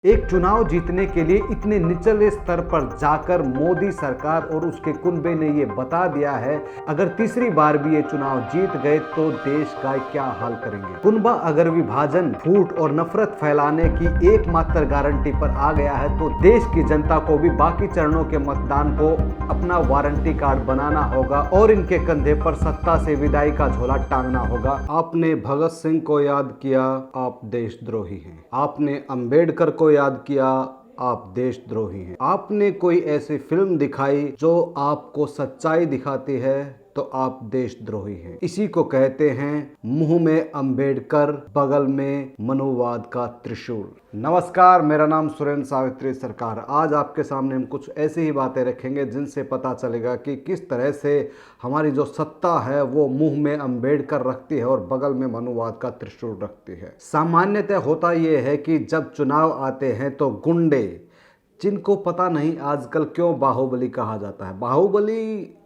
एक चुनाव जीतने के लिए इतने निचले स्तर पर जाकर मोदी सरकार और उसके कुनबे ने ये बता दिया है, अगर तीसरी बार भी ये चुनाव जीत गए तो देश का क्या हाल करेंगे। कुनबा अगर विभाजन, फूट और नफरत फैलाने की एकमात्र गारंटी पर आ गया है तो देश की जनता को भी बाकी चरणों के मतदान को अपना वारंटी कार्ड बनाना होगा और इनके कंधे पर सत्ता से विदाई का झोला टांगना होगा। आपने भगत सिंह को याद किया, आप देशद्रोही हैं। आपने अंबेडकर को याद किया, आप देशद्रोही हैं। आपने कोई ऐसी फिल्म दिखाई जो आपको सच्चाई दिखाती है तो आप देशद्रोही हैं। इसी को कहते हैं मुंह में अंबेडकर, बगल में मनुवाद का त्रिशूल। नमस्कार, मेरा नाम सुरेंद्र सावित्री सरकार। आज आपके सामने हम कुछ ऐसी ही बातें रखेंगे जिनसे पता चलेगा कि किस तरह से हमारी जो सत्ता है वो मुंह में अंबेडकर रखती है और बगल में मनुवाद का त्रिशूल रखती है। सामान्यतः होता ये है कि जब चुनाव आते हैं तो गुंडे, जिनको पता नहीं आजकल क्यों बाहुबली कहा जाता है, बाहुबली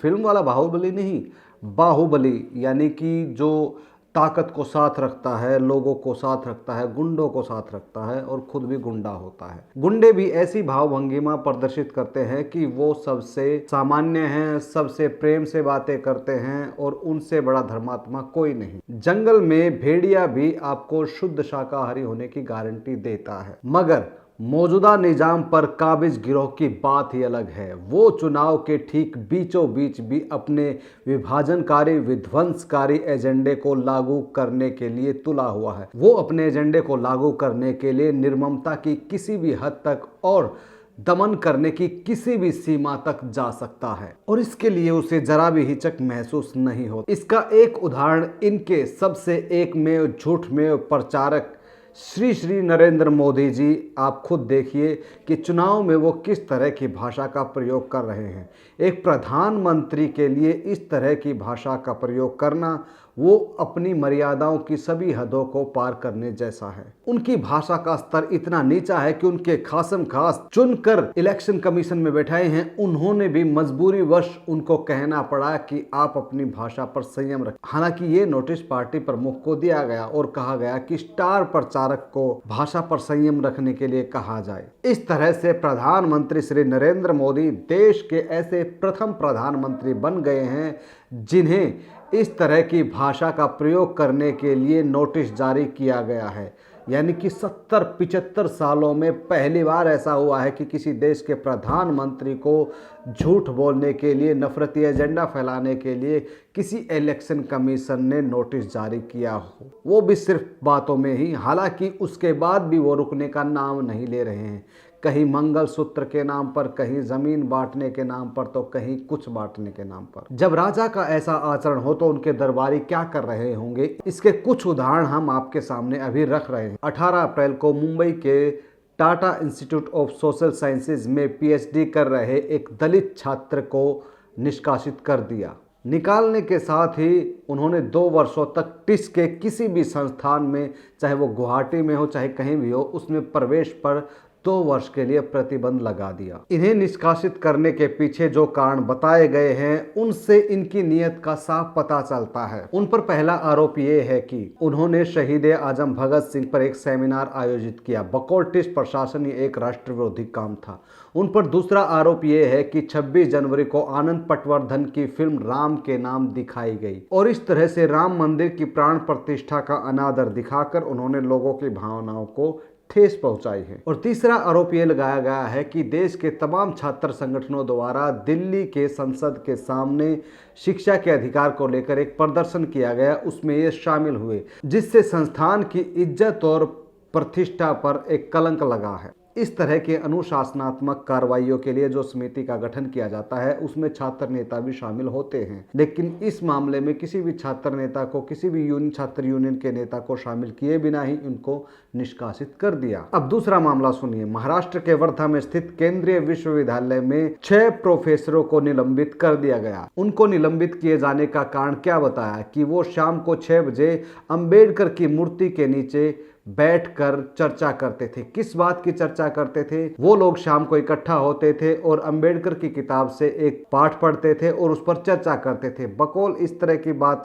फिल्म वाला बाहुबली नहीं, बाहुबली यानी कि जो ताकत को साथ रखता है, लोगों को साथ रखता है, गुंडों को साथ रखता है और खुद भी गुंडा होता है। गुंडे भी ऐसी भावभंगिमा प्रदर्शित करते हैं कि वो सबसे सामान्य हैं, सबसे प्रेम से बातें करते हैं और उनसे बड़ा धर्मात्मा कोई नहीं। जंगल में भेड़िया भी आपको शुद्ध शाकाहारी होने की गारंटी देता है, मगर मौजूदा निजाम पर काबिज गिरोह की बात ही अलग है। वो चुनाव के ठीक बीचों बीच भी अपने विभाजनकारी, विध्वंसकारी एजेंडे को लागू करने के लिए तुला हुआ है। वो अपने एजेंडे को लागू करने के लिए निर्ममता की किसी भी हद तक और दमन करने की किसी भी सीमा तक जा सकता है और इसके लिए उसे जरा भी हिचक महसूस नहीं होती। इसका एक उदाहरण इनके सबसे एकमेव झूठमेव प्रचारक श्री नरेंद्र मोदी जी, आप खुद देखिए कि चुनाव में वो किस तरह की भाषा का प्रयोग कर रहे हैं। एक प्रधानमंत्री के लिए इस तरह की भाषा का प्रयोग करना वो अपनी मर्यादाओं की सभी हदों को पार करने जैसा है। उनकी भाषा का स्तर इतना नीचा है कि उनके खासम खास चुनकर इलेक्शन कमीशन में बैठाए हैं, उन्होंने भी मजबूरीवश उनको कहना पड़ा कि आप अपनी भाषा पर संयम रखें। हालांकि ये नोटिस पार्टी प्रमुख को दिया गया और कहा गया कि स्टार प्रचारक को भाषा पर संयम रखने के लिए कहा जाए। इस तरह से प्रधानमंत्री श्री नरेंद्र मोदी देश के ऐसे प्रथम प्रधानमंत्री बन गए हैं जिन्हें इस तरह की भाषा का प्रयोग करने के लिए नोटिस जारी किया गया है। यानी कि 70-75 सालों में पहली बार ऐसा हुआ है कि किसी देश के प्रधानमंत्री को झूठ बोलने के लिए, नफरती एजेंडा फैलाने के लिए किसी इलेक्शन कमीशन ने नोटिस जारी किया हो, वो भी सिर्फ बातों में ही। हालांकि उसके बाद भी वो रुकने का नाम नहीं ले रहे हैं। कहीं मंगलसूत्र के नाम पर, कहीं जमीन बांटने के नाम पर, तो कहीं कुछ बांटने के नाम पर। जब राजा का ऐसा आचरण हो तो उनके दरबारी क्या कर रहे होंगे, इसके कुछ उदाहरण हम आपके सामने अभी रख रहे हैं। 18 अप्रैल को मुंबई के Tata institute of social sciences में पीएचडी कर रहे एक दलित छात्र को निष्कासित कर दिया। निकालने के साथ ही उन्होंने 2 वर्षों तक टिस के किसी भी संस्थान में, चाहे वो गुवाहाटी में हो चाहे कहीं भी हो, उसमें प्रवेश पर 2 वर्ष के लिए प्रतिबंध लगा दिया। इन्हें निष्कासित करने के पीछे जो कारण बताए गए हैं उनसे इनकी नीयत का साफ पता चलता है। उन पर पहला आरोप ये है कि उन्होंने शहीद आजम भगत सिंह पर एक सेमिनार आयोजित किया। बकौल टिस प्रशासन ये एक राष्ट्र विरोधी काम था। उन पर दूसरा आरोप ये है कि 26 जनवरी को आनंद पटवर्धन की फिल्म राम के नाम दिखाई गई और इस तरह से राम मंदिर की प्राण प्रतिष्ठा का अनादर दिखाकर उन्होंने लोगों की भावनाओं को ठेस पहुंचाई है। और तीसरा आरोप ये लगाया गया है कि देश के तमाम छात्र संगठनों द्वारा दिल्ली के संसद के सामने शिक्षा के अधिकार को लेकर एक प्रदर्शन किया गया, उसमें ये शामिल हुए, जिससे संस्थान की इज्जत और प्रतिष्ठा पर एक कलंक लगा है। इस तरह के अनुशासनात्मक कार्रवाइयों के लिए जो समिति का गठन किया जाता है उसमें छात्र नेता भी शामिल होते हैं, लेकिन इस मामले में किसी भी छात्र नेता को, किसी भी छात्र यूनियन के नेता को शामिल किए बिना ही उनको निष्कासित कर दिया। अब दूसरा मामला सुनिए। महाराष्ट्र के वर्धा में स्थित केंद्रीय विश्वविद्यालय में 6 प्रोफेसरों को निलंबित कर दिया गया। उनको निलंबित किए जाने का कारण क्या बताया कि वो शाम को 6 बजे अंबेडकर की मूर्ति के नीचे बैठकर चर्चा करते थे। किस बात की चर्चा करते थे? वो लोग शाम को इकट्ठा होते थे और अंबेडकर की किताब से एक पाठ पढ़ते थे और उस पर चर्चा करते थे। बकौल इस तरह की बात,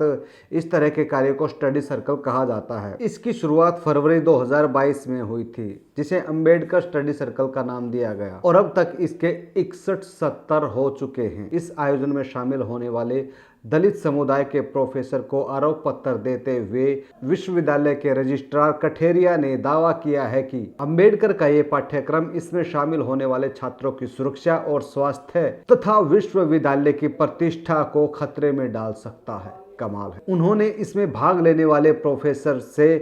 इस तरह के कार्य को स्टडी सर्कल कहा जाता है। इसकी शुरुआत फरवरी 2022 में हुई थी, जिसे अंबेडकर स्टडी सर्कल का नाम दिया गया और अब तक इसके 61-70 हो चुके हैं। इस आयोजन में शामिल होने वाले दलित समुदाय के प्रोफेसर को आरोप पत्र देते हुए विश्वविद्यालय के रजिस्ट्रार कठेरिया ने दावा किया है कि अंबेडकर का ये पाठ्यक्रम इसमें शामिल होने वाले छात्रों की सुरक्षा और स्वास्थ्य तथा विश्वविद्यालय की प्रतिष्ठा को खतरे में डाल सकता है। कमाल है। उन्होंने इसमें भाग लेने वाले प्रोफेसर से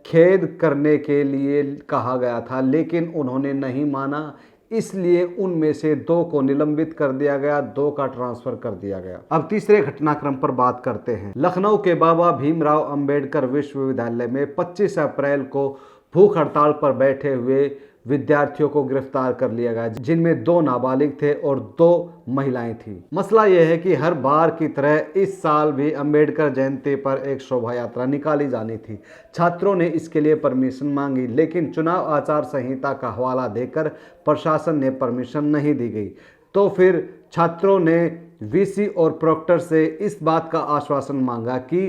खेद करने के लिए कहा गया था, लेकिन उन्होंने नहीं माना, इसलिए उनमें से 2 को निलंबित कर दिया गया, 2 का ट्रांसफर कर दिया गया। अब तीसरे घटनाक्रम पर बात करते हैं। लखनऊ के बाबा भीमराव अंबेडकर विश्वविद्यालय में 25 अप्रैल को भूख हड़ताल पर बैठे हुए विद्यार्थियों को गिरफ्तार कर लिया गया, जिनमें 2 नाबालिग थे और 2 महिलाएं थी। मसला यह है कि हर बार की तरह इस साल भी अंबेडकर जयंती पर एक शोभा यात्रा निकाली जानी थी। छात्रों ने इसके लिए परमिशन मांगी, लेकिन चुनाव आचार संहिता का हवाला देकर प्रशासन ने परमिशन नहीं दी गई। तो फिर छात्रों ने वीसी और प्रोक्टर से इस बात का आश्वासन मांगा कि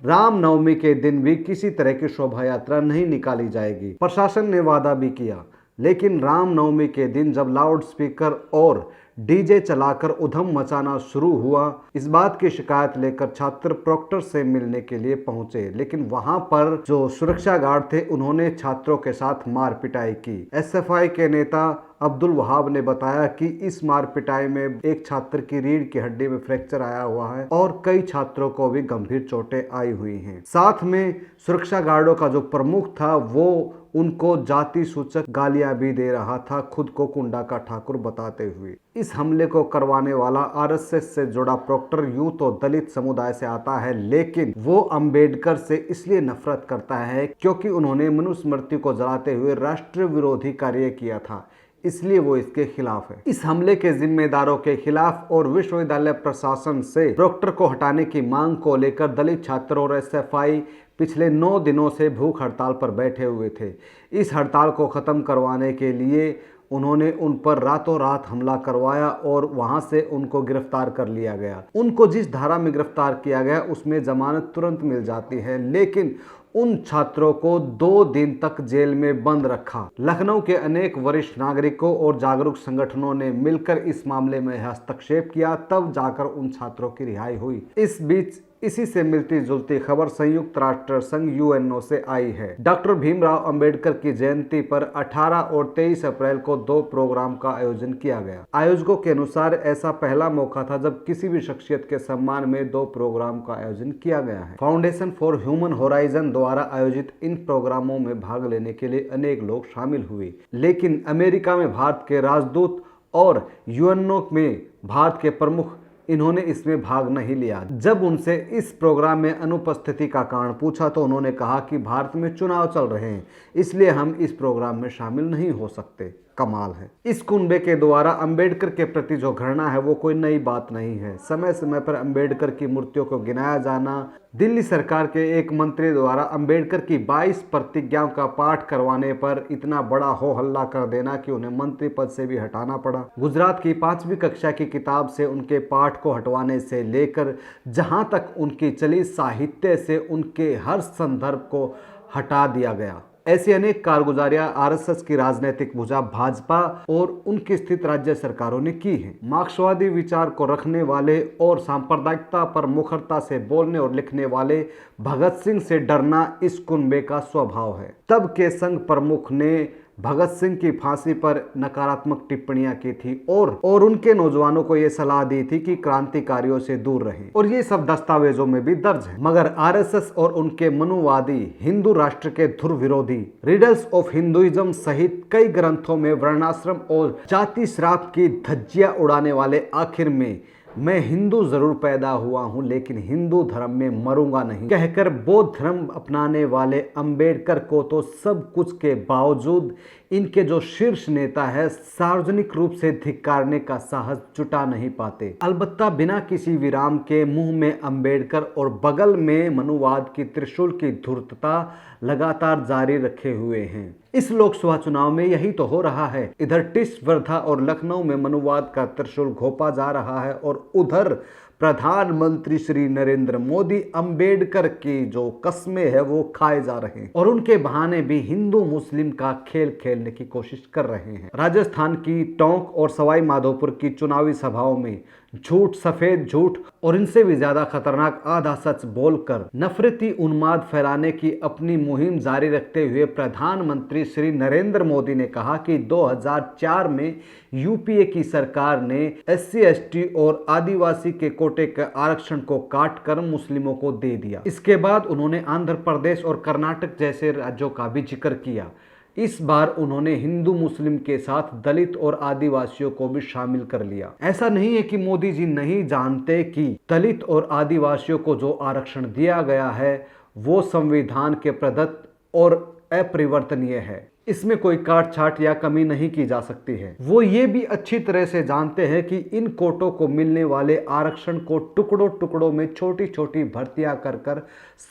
रामनवमी के दिन भी किसी तरह की शोभा यात्रा नहीं निकाली जाएगी। प्रशासन ने वादा भी किया, लेकिन रामनवमी के दिन जब लाउड स्पीकर और डीजे चलाकर उधम मचाना शुरू हुआ, इस बात की शिकायत लेकर छात्र प्रोक्टर से मिलने के लिए पहुंचे, लेकिन वहां पर जो सुरक्षा गार्ड थे उन्होंने छात्रों के साथ मार पिटाई की। एसएफआई के नेता अब्दुल वहाब ने बताया कि इस मार पिटाई में एक छात्र की रीढ़ की हड्डी में फ्रैक्चर आया हुआ है और कई छात्रों को भी गंभीर चोटें आई हुई हैं। साथ में सुरक्षा गार्डों का जो प्रमुख था वो उनको जाति सूचक गालियां भी दे रहा था, खुद को कुंडा का ठाकुर बताते हुए। इस हमले को करवाने वाला आरएसएस से जुड़ा प्रोक्टर यूं तो दलित समुदाय से आता है, लेकिन वो अंबेडकर से इसलिए नफरत करता है क्योंकि उन्होंने मनुस्मृति को जलाते हुए राष्ट्र विरोधी कार्य किया था, इसलिए वो इसके खिलाफ है। इस हमले के जिम्मेदारों के खिलाफ और विश्वविद्यालय प्रशासन से प्रोक्टर को हटाने की मांग को लेकर दलित छात्र और एसएफआई पिछले 9 दिनों से भूख हड़ताल पर बैठे हुए थे। इस हड़ताल को खत्म करवाने के लिए उन्होंने उन पर रातों रात हमला करवाया और वहां से उनको गिरफ्तार कर लिया गया। उनको जिस धारा में गिरफ्तार किया गया उसमें जमानत तुरंत मिल जाती है, लेकिन उन छात्रों को 2 दिन तक जेल में बंद रखा। लखनऊ के अनेक वरिष्ठ नागरिकों और जागरूक संगठनों ने मिलकर इस मामले में हस्तक्षेप किया, तब जाकर उन छात्रों की रिहाई हुई। इस बीच इसी से मिलती जुलती खबर संयुक्त राष्ट्र संघ यूएनओ से आई है। डॉक्टर भीमराव अंबेडकर की जयंती पर 18 और 23 अप्रैल को 2 प्रोग्राम का आयोजन किया गया। आयोजकों के अनुसार ऐसा पहला मौका था जब किसी भी शख्सियत के सम्मान में 2 प्रोग्राम का आयोजन किया गया है। फाउंडेशन फॉर ह्यूमन होराइजन द्वारा आयोजित इन प्रोग्रामों में भाग लेने के लिए अनेक लोग शामिल हुए, लेकिन अमेरिका में भारत के राजदूत और यूएनओ में भारत के प्रमुख इन्होंने इसमें भाग नहीं लिया। जब उनसे इस प्रोग्राम में अनुपस्थिति का कारण पूछा तो उन्होंने कहा कि भारत में चुनाव चल रहे हैं, इसलिए हम इस प्रोग्राम में शामिल नहीं हो सकते। कमाल है। इस कुनबे के द्वारा अंबेडकर के प्रति जो घृणा है वो कोई नई बात नहीं है। समय समय पर अंबेडकर की मूर्तियों को गिनाया जाना, दिल्ली सरकार के एक मंत्री द्वारा अंबेडकर की 22 प्रतिज्ञाओं का पाठ करवाने पर इतना बड़ा हो हल्ला कर देना कि उन्हें मंत्री पद से भी हटाना पड़ा। गुजरात की 5वीं कक्षा की किताब से उनके पाठ को हटवाने से लेकर जहां तक उनकी चली साहित्य से उनके हर संदर्भ को हटा दिया गया। ऐसी अनेक कारगुजारियां आरएसएस की राजनीतिक भुजा भाजपा और उनकी स्थित राज्य सरकारों ने की हैं। मार्क्सवादी विचार को रखने वाले और सांप्रदायिकता पर मुखरता से बोलने और लिखने वाले भगत सिंह से डरना इस कुनबे का स्वभाव है। तब के संघ प्रमुख ने भगत सिंह की फांसी पर नकारात्मक टिप्पणियां की थी और उनके नौजवानों को यह सलाह दी थी कि क्रांतिकारियों से दूर रहें, और ये सब दस्तावेजों में भी दर्ज है। मगर आरएसएस और उनके मनुवादी हिंदू राष्ट्र के धुर विरोधी रिडल्स ऑफ हिंदुइज्म सहित कई ग्रंथों में वर्णाश्रम और जाति श्राप की धज्जियां उड़ाने वाले आखिर में मैं हिंदू जरूर पैदा हुआ हूं लेकिन हिंदू धर्म में मरूंगा नहीं कहकर बौद्ध धर्म अपनाने वाले अंबेडकर को तो सब कुछ के बावजूद इनके जो शीर्ष नेता है सार्वजनिक रूप से धिक्कारने का साहस जुटा नहीं पाते। अलबत्ता बिना किसी विराम के मुंह में अंबेडकर और बगल में मनुवाद की त्रिशूल की धूर्तता लगातार जारी रखे हुए हैं। इस लोकसभा चुनाव में यही तो हो रहा है। इधर टिस, वर्धा और लखनऊ में मनुवाद का त्रिशूल घोंपा जा रहा है और उधर प्रधानमंत्री श्री नरेंद्र मोदी अंबेडकर की जो कस्में है वो खाए जा रहे हैं और उनके बहाने भी हिंदू मुस्लिम का खेल खेलने की कोशिश कर रहे हैं। राजस्थान की टोंक और सवाई माधोपुर की चुनावी सभाओं में झूठ, सफेद झूठ और इनसे भी ज्यादा खतरनाक आधा सच बोलकर नफरती उन्माद फैलाने की अपनी मुहिम जारी रखते हुए प्रधानमंत्री श्री नरेंद्र मोदी ने कहा कि 2004 में यूपीए की सरकार ने SC, ST और आदिवासी के कोटे के आरक्षण को काटकर मुस्लिमों को दे दिया। इसके बाद उन्होंने आंध्र प्रदेश और कर्नाटक जैसे राज्यों का भी जिक्र किया। इस बार उन्होंने हिंदू मुस्लिम के साथ दलित और आदिवासियों को भी शामिल कर लिया। ऐसा नहीं है कि मोदी जी नहीं जानते कि दलित और आदिवासियों को जो आरक्षण दिया गया है वो संविधान के प्रदत्त और अपरिवर्तनीय है। इसमें कोई काट छाट या कमी नहीं की जा सकती है। वो ये भी अच्छी तरह से जानते हैं कि इन कोटों को मिलने वाले आरक्षण को टुकड़ों टुकड़ों में छोटी छोटी भर्तियां कर कर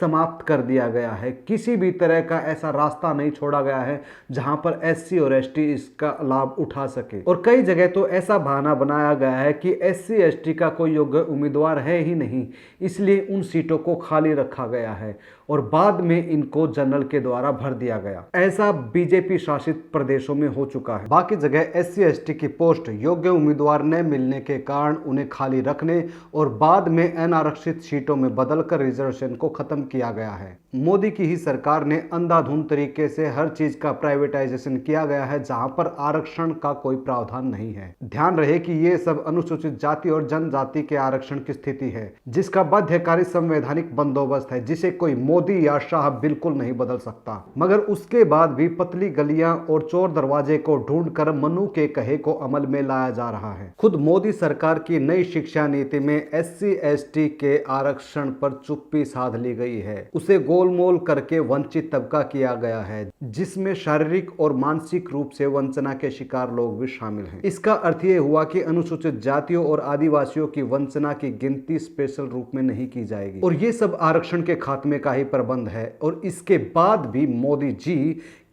समाप्त कर दिया गया है। किसी भी तरह का ऐसा रास्ता नहीं छोड़ा गया है जहां पर SC और ST इसका लाभ उठा सके। और कई जगह तो ऐसा बहाना बनाया गया है कि SC, ST का कोई योग्य उम्मीदवार है ही नहीं, इसलिए उन सीटों को खाली रखा गया है और बाद में इनको जनरल के द्वारा भर दिया गया। ऐसा बीजेपी शासित प्रदेशों में हो चुका है। बाकी जगह SC, ST की पोस्ट योग्य उम्मीदवार न मिलने के कारण उन्हें खाली रखने और बाद में अनारक्षित सीटों में बदलकर रिजर्वेशन को खत्म किया गया है। मोदी की ही सरकार ने अंधाधुंध तरीके से हर चीज का प्राइवेटाइजेशन किया गया है जहां पर आरक्षण का कोई प्रावधान नहीं है। ध्यान रहे कि ये सब अनुसूचित जाति और जनजाति के आरक्षण की स्थिति है जिसका बाध्यकारी संवैधानिक बंदोबस्त है जिसे कोई मोदी या शाह बिल्कुल नहीं बदल सकता। मगर उसके बाद भी पतली गलियां और चोर दरवाजे को ढूंढकर मनु के कहे को अमल में लाया जा रहा है। खुद मोदी सरकार की नई शिक्षा नीति में SC, ST के आरक्षण पर चुप्पी साध ली गई है। उसे गोलमोल करके वंचित तबका किया गया है जिसमें शारीरिक और मानसिक रूप से वंचना के शिकार लोग भी शामिल हैं। इसका अर्थ ये हुआ कि अनुसूचित जातियों और आदिवासियों की वंचना की गिनती स्पेशल रूप में नहीं की जाएगी और ये सब आरक्षण के खात्मे का ही प्रबंध है। और इसके बाद भी मोदी जी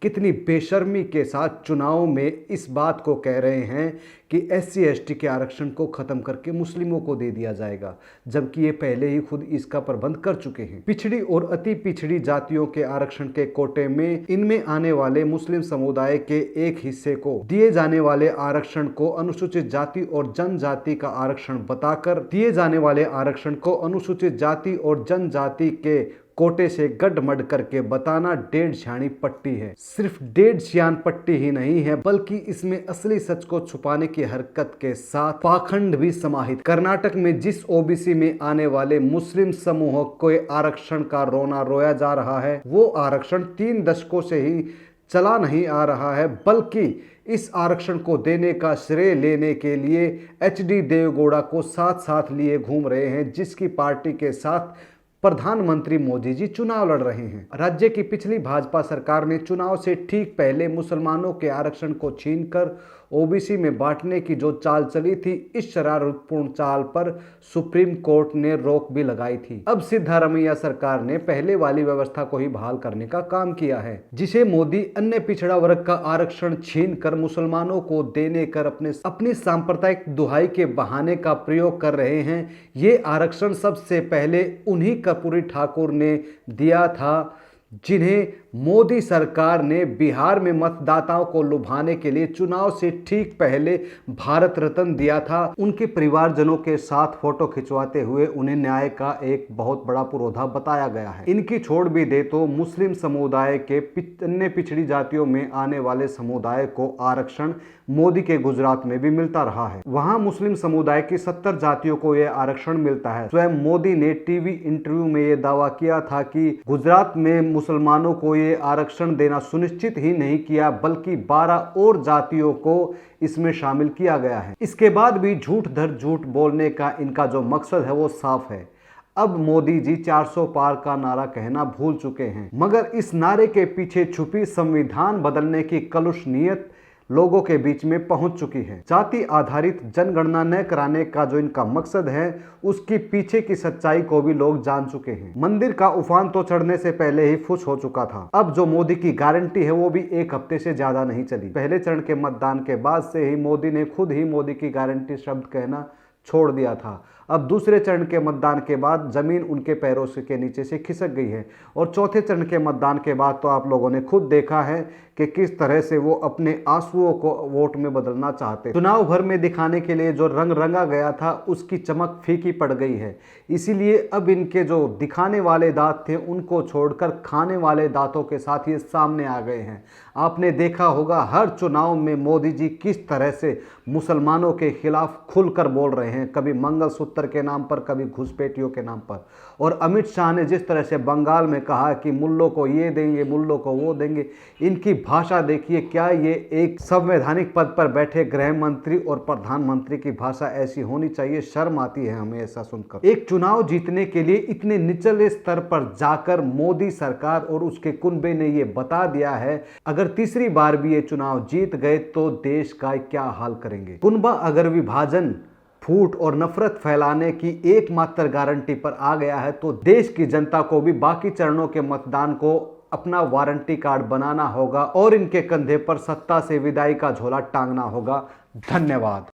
कितनी बेशर्मी के साथ चुनाव में इस बात को कह रहे हैं कि SC, ST के आरक्षण को खत्म करके मुस्लिमों को दे दिया जाएगा, जबकि ये पहले ही खुद इसका प्रबंध कर चुके हैं। पिछड़ी और अति पिछड़ी जातियों के आरक्षण के कोटे में इनमें आने वाले मुस्लिम समुदाय के एक हिस्से को दिए जाने वाले आरक्षण को अनुसूचित जाति और जनजाति का आरक्षण बताकर दिए जाने वाले आरक्षण को अनुसूचित जाति और जनजाति के कोटे से गड्ढमड करके बताना 1.5 छानी पट्टी है। सिर्फ 1.5 छियान पट्टी ही नहीं है बल्कि इसमें असली सच को छुपाने की हरकत के साथ पाखंड भी समाहित। कर्नाटक में जिस OBC में आने वाले मुस्लिम समूह को आरक्षण का रोना रोया जा रहा है वो आरक्षण 3 दशकों से ही चला नहीं आ रहा है बल्कि इस आरक्षण को देने का श्रेय लेने के लिए HD देवेगौड़ा को साथ साथ लिए घूम रहे हैं जिसकी पार्टी के साथ प्रधानमंत्री मोदी जी चुनाव लड़ रहे हैं। राज्य की पिछली भाजपा सरकार ने चुनाव से ठीक पहले मुसलमानों के आरक्षण को छीनकर OBC में बांटने की जो चाल चली थी, इस शरारतपूर्ण चाल पर सुप्रीम कोर्ट ने रोक भी लगाई थी। अब सिद्धारमैया सरकार ने पहले वाली व्यवस्था को ही बहाल करने का काम किया है जिसे मोदी अन्य पिछड़ा वर्ग का आरक्षण छीन कर मुसलमानों को देने कर अपनी सांप्रदायिक दुहाई के बहाने का प्रयोग कर रहे हैं। ये आरक्षण सबसे पहले उन्हीं कर्पूरी ठाकुर ने दिया था जिन्हें मोदी सरकार ने बिहार में मतदाताओं को लुभाने के लिए चुनाव से ठीक पहले भारत रत्न दिया था। उनके परिवारजनों के साथ फोटो खिंचवाते हुए उन्हें न्याय का एक बहुत बड़ा पुरोधा बताया गया है। इनकी छोड़ भी दे तो मुस्लिम समुदाय के अन्य पिछड़ी जातियों में आने वाले समुदाय को आरक्षण मोदी के गुजरात में भी मिलता रहा है। वहां मुस्लिम समुदाय की 70 जातियों को यह आरक्षण मिलता है। स्वयं मोदी ने टीवी इंटरव्यू में यह दावा किया था कि गुजरात में मुसलमानों को ये आरक्षण देना सुनिश्चित ही नहीं किया बल्कि 12 और जातियों को इसमें शामिल किया गया है। इसके बाद भी झूठ धर झूठ बोलने का इनका जो मकसद है वो साफ है। अब मोदी जी 400 पार का नारा कहना भूल चुके हैं, मगर इस नारे के पीछे छुपी संविधान बदलने की कलुष नीयत लोगों के बीच में पहुंच चुकी है। जाति आधारित जनगणना न कराने का जो इनका मकसद है, उसकी पीछे की सच्चाई को भी लोग जान चुके हैं। मंदिर का उफान तो चढ़ने से पहले ही फुस हो चुका था। अब जो मोदी की गारंटी है वो भी एक हफ्ते से ज्यादा नहीं चली। पहले चरण के मतदान के बाद से ही मोदी ने खुद ही मोदी की गारंटी शब्द कहना छोड़ दिया था। अब दूसरे चरण के मतदान के बाद जमीन उनके पैरों से के नीचे से खिसक गई है और चौथे चरण के मतदान के बाद तो आप लोगों ने खुद देखा है कि किस तरह से वो अपने आंसुओं को वोट में बदलना चाहते। चुनाव भर में दिखाने के लिए जो रंग रंगा गया था उसकी चमक फीकी पड़ गई है। इसीलिए अब इनके जो दिखाने वाले दांत थे उनको छोड़कर खाने वाले दांतों के साथ ये सामने आ गए हैं। आपने देखा होगा हर चुनाव में मोदी जी किस तरह से मुसलमानों के खिलाफ खुलकर बोल रहे हैं, कभी मंगलसूत्र के नाम पर, कभी घुसपैठियों के नाम पर। और अमित शाह ने जिस तरह से बंगाल में कहा कि मुल्लों को ये देंगे, मुल्लों को वो देंगे, इनकी भाषा देखिए। क्या ये एक संवैधानिक पद पर बैठे गृह मंत्री और प्रधानमंत्री की भाषा ऐसी होनी चाहिए? शर्म आती है हमें ऐसा सुनकर। एक चुनाव जीतने के लिए इतने निचले स्तर पर जाकर मोदी सरकार और उसके कुनबे ने ये बता दिया है, अगर तीसरी बार भी ये चुनाव जीत गए तो देश का क्या हाल करेंगे। कुनबा अगर विभाजन, फूट और नफरत फैलाने की एकमात्र गारंटी पर आ गया है तो देश की जनता को भी बाकी चरणों के मतदान को अपना वारंटी कार्ड बनाना होगा और इनके कंधे पर सत्ता से विदाई का झोला टांगना होगा। धन्यवाद।